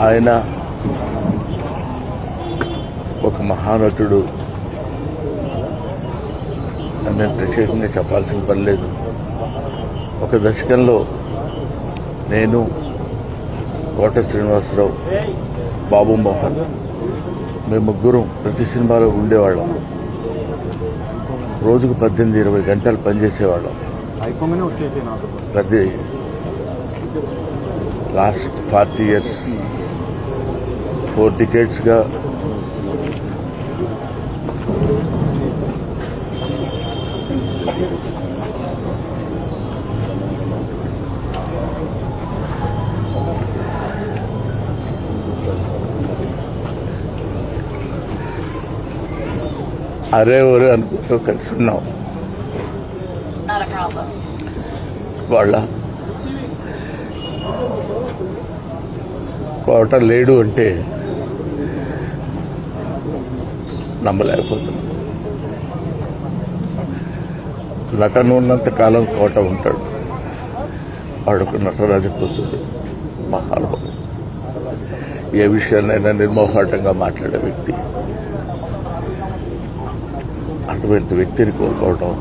ఆయన ఒక మహానటుడు అని నేను ప్రత్యేకంగా చెప్పాల్సిన పని లేదు. ఒక దశకంలో నేను, కోట శ్రీనివాసరావు, బాబు మోహన్ మేము ముగ్గురం ప్రతి సినిమాలో ఉండేవాళ్ళం. రోజుకు 18-20 గంటలు పనిచేసేవాళ్ళం. ప్రతి లాస్ట్ 40 years 4 decades-గా అరే ఒరే అనుకుంటూ కలిసి ఉన్నాం. వాళ్ళ కోట లేడు అంటే నమ్మలేకపోతున్నాం. నటన ఉన్నంత కాలం కోట ఉంటాడు. వాడొక నటరాజు కూతుడు, మహానుభావుడు, ఏ విషయాన్నైనా నిర్మోహాటంగా మాట్లాడే వ్యక్తి. అటువంటి వ్యక్తిని కోల్పోవడం